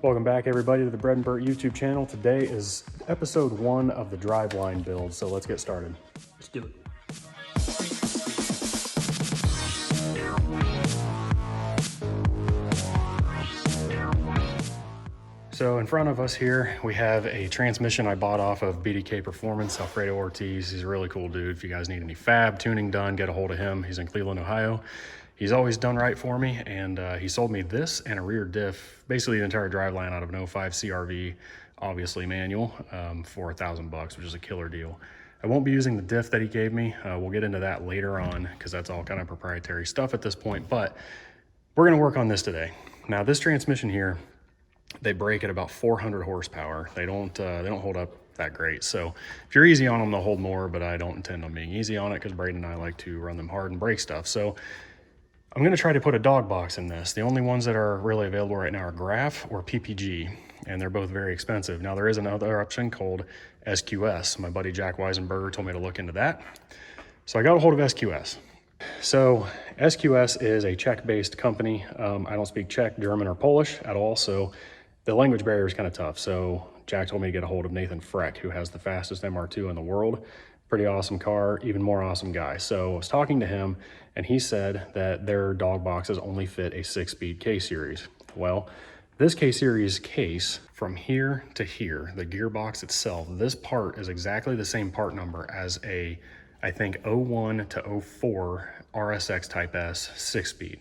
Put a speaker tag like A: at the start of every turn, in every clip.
A: Welcome back, everybody, to the Braeden YouTube channel. Today is episode 1 of the driveline build, so let's get started.
B: Let's do it.
A: So in front of us here, we have a transmission I bought off of BDK Performance, Alfredo Ortiz. He's a really cool dude. If you guys need any fab tuning done, get a hold of him. He's in Cleveland, Ohio. He's always done right for me, and he sold me this and a rear diff, basically the entire driveline out of an 05 CRV, obviously manual, for $1,000, which is a killer deal. I won't be using the diff that he gave me. We'll get into that later on because that's all kind of proprietary stuff at this point, but we're gonna work on this today. Now this transmission here, they break at about 400 horsepower. They don't hold up that great. So if you're easy on them, they'll hold more, but I don't intend on being easy on it because Braeden and I like to run them hard and break stuff. So I'm gonna try to put a dog box in this. The only ones that are really available right now are Graph or PPG, and they're both very expensive. Now there is another option called SQS. My buddy Jack Weisenberger told me to look into that. So I got a hold of SQS. So SQS is a Czech-based company. I don't speak Czech, German, or Polish at all, so the language barrier is kind of tough. So Jack told me to get a hold of Nathan Freck, who has the fastest MR2 in the world. Pretty awesome car, even more awesome guy. So I was talking to him, and he said that their dog boxes only fit a 6-speed K-Series. Well, this K-Series case, from here to here, the gearbox itself, this part is exactly the same part number as a, I think, 01 to 04 RSX Type S 6-speed.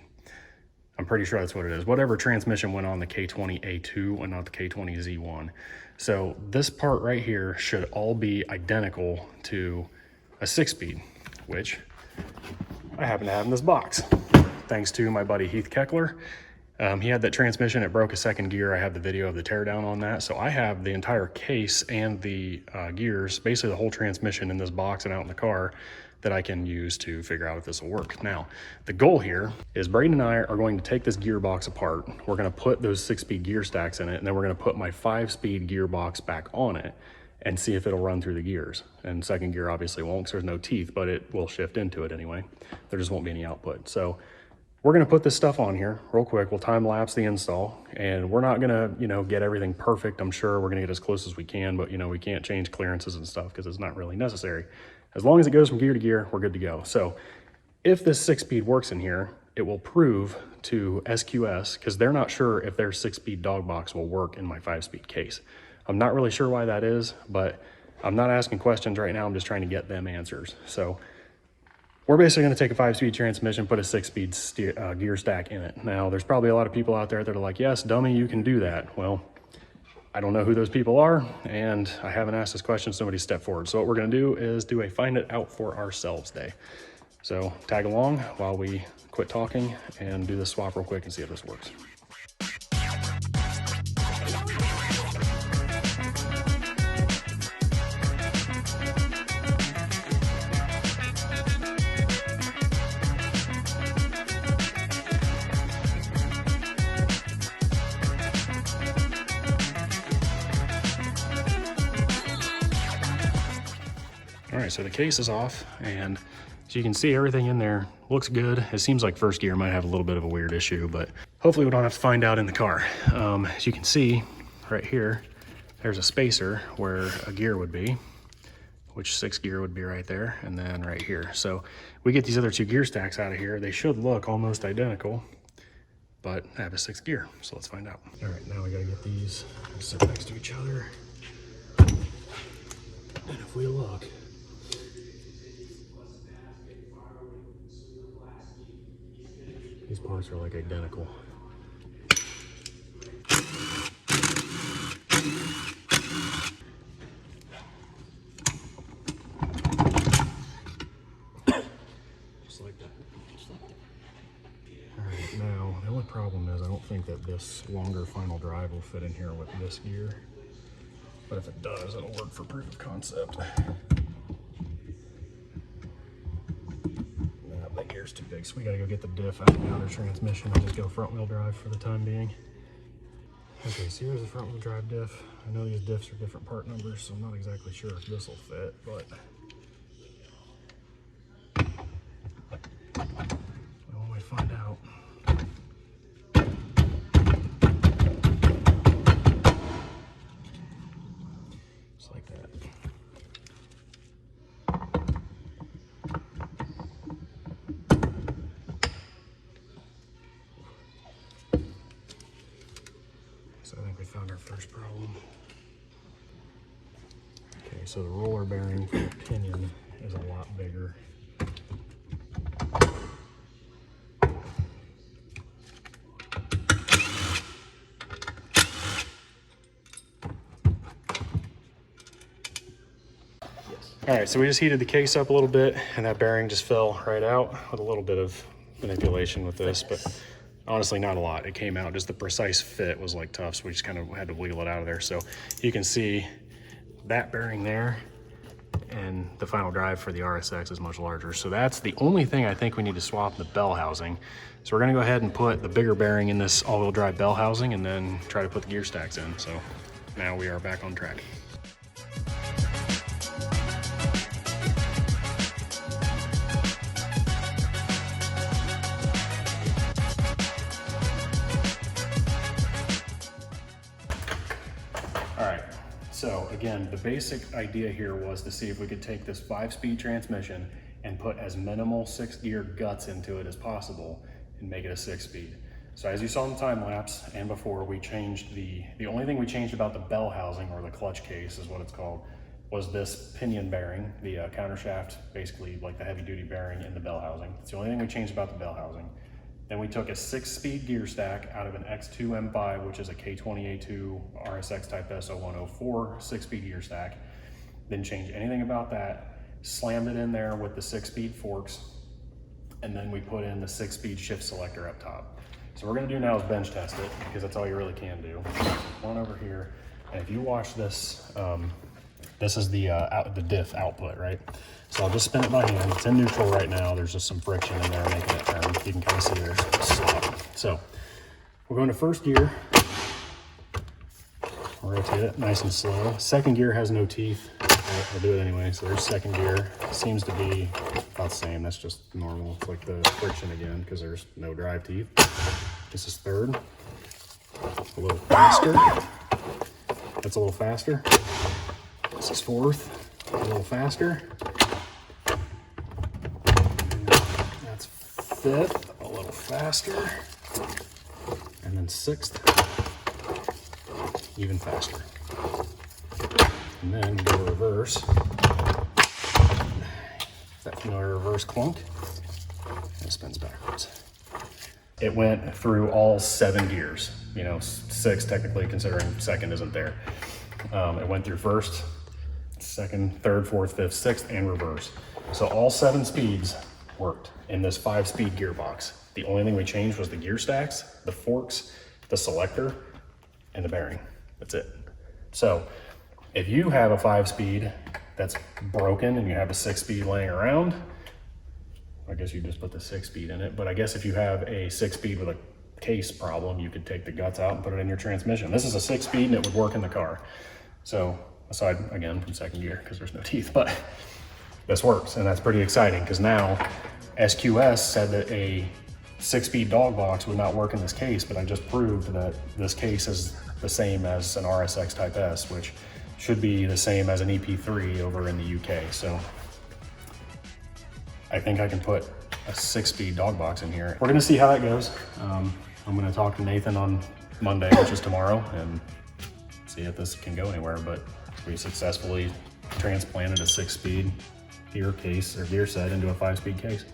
A: I'm pretty sure that's what it is. Whatever transmission went on the K20A2 and not the K20Z1. So this part right here should all be identical to a 6-speed, which I happen to have in this box. Thanks to my buddy Heath Keckler. He had that transmission, it broke a second gear. I have the video of the teardown on that. So I have the entire case and the gears, basically the whole transmission in this box and out in the car that I can use to figure out if this will work. Now, the goal here is Braeden and I are going to take this gearbox apart. We're gonna put those 6-speed gear stacks in it, and then we're gonna put my 5-speed gearbox back on it and see if it'll run through the gears. And second gear obviously won't because there's no teeth, but it will shift into it anyway. There just won't be any output. So we're gonna put this stuff on here real quick. We'll time lapse the install, and we're not gonna, get everything perfect. I'm sure we're gonna get as close as we can, but we can't change clearances and stuff because it's not really necessary. As long as it goes from gear to gear, we're good to go. So if this 6-speed works in here, it will prove to SQS, because they're not sure if their 6-speed dog box will work in my 5-speed case. I'm not really sure why that is, but I'm not asking questions right now. I'm just trying to get them answers. So we're basically gonna take a 5-speed transmission, put a 6-speed gear stack in it. Now, there's probably a lot of people out there that are like, yes, dummy, you can do that. Well, I don't know who those people are, and I haven't asked this question, somebody step forward. So what we're gonna do is do a find it out for ourselves day. So tag along while we quit talking and do this swap real quick and see if this works. All right, so the case is off, and as you can see, everything in there looks good. It seems like first gear might have a little bit of a weird issue, but hopefully we don't have to find out in the car. As you can see right here, there's a spacer where a gear would be, which 6 gear would be right there, and then right here. So we get these other 2 gear stacks out of here. They should look almost identical, but I have a 6th gear, so let's find out. All right, now we gotta get these set next to each other. And if we look, these parts are like identical. Just like that. All right, now the only problem is I don't think that this longer final drive will fit in here with this gear. But if it does, it'll work for proof of concept. That gear's too big, so we gotta go get the diff out of the outer transmission and just go front wheel drive for the time being. Okay, so here's the front wheel drive diff. I know these diffs are different part numbers, so I'm not exactly sure if this will fit, but when we find out. So I think we found our first problem. Okay, so the roller bearing for the pinion is a lot bigger. All right, so we just heated the case up a little bit and that bearing just fell right out with a little bit of manipulation with this, but honestly not a lot. It came out, just the precise fit was like tough, so we just kind of had to wheel it out of there. So you can see that bearing there and the final drive for the RSX is much larger. So that's the only thing I think we need to swap, the bell housing. So we're gonna go ahead and put the bigger bearing in this all-wheel drive bell housing and then try to put the gear stacks in. So now we are back on track. All right, so again, the basic idea here was to see if we could take this 5-speed transmission and put as minimal 6-gear guts into it as possible and make it a 6-speed. So as you saw in the time lapse and before, we changed the only thing we changed about the bell housing, or the clutch case is what it's called, was this pinion bearing, the counter shaft, basically like the heavy duty bearing in the bell housing. It's the only thing we changed about the bell housing. Then we took a 6-speed gear stack out of an X2 M5, which is a K20A2 RSX Type S0104 6-speed gear stack. Didn't change anything about that. Slammed it in there with the 6-speed forks, and then we put in the 6-speed shift selector up top. So what we're gonna do now is bench test it, because that's all you really can do. One over here, and if you watch this, this is the Diff output, right? So I'll just spin it by hand. It's in neutral right now. There's just some friction in there making it turn. You can kind of see there's slop. So we're going to first gear. I'll rotate it nice and slow. Second gear has no teeth. I'll do it anyway. So there's second gear. It seems to be about the same. That's just normal. It's like the friction again because there's no drive teeth. This is third. A little faster. That's a little faster. This is fourth. A little faster. That's fifth, a little faster. And then sixth, even faster. And then we go reverse. That familiar reverse clunk, and it spins backwards. It went through all 7 gears, you know, 6 technically considering second isn't there. It went through first, second, third, fourth, fifth, sixth, and reverse. So all 7 speeds worked in this 5-speed gearbox. The only thing we changed was the gear stacks, the forks, the selector, and the bearing. That's it. So if you have a 5-speed that's broken and you have a 6-speed laying around, I guess you just put the 6-speed in it. But I guess if you have a 6-speed with a case problem, you could take the guts out and put it in your transmission. This is a 6-speed and it would work in the car. So aside again from second gear because there's no teeth, but this works, and that's pretty exciting because now SQS said that a 6-speed dog box would not work in this case, but I just proved that this case is the same as an RSX Type S, which should be the same as an EP3 over in the UK. So I think I can put a 6-speed dog box in here. We're gonna see how that goes. I'm gonna talk to Nathan on Monday, which is tomorrow, and see if this can go anywhere, but we successfully transplanted a 6-speed gear case or gear set into a 5-speed case.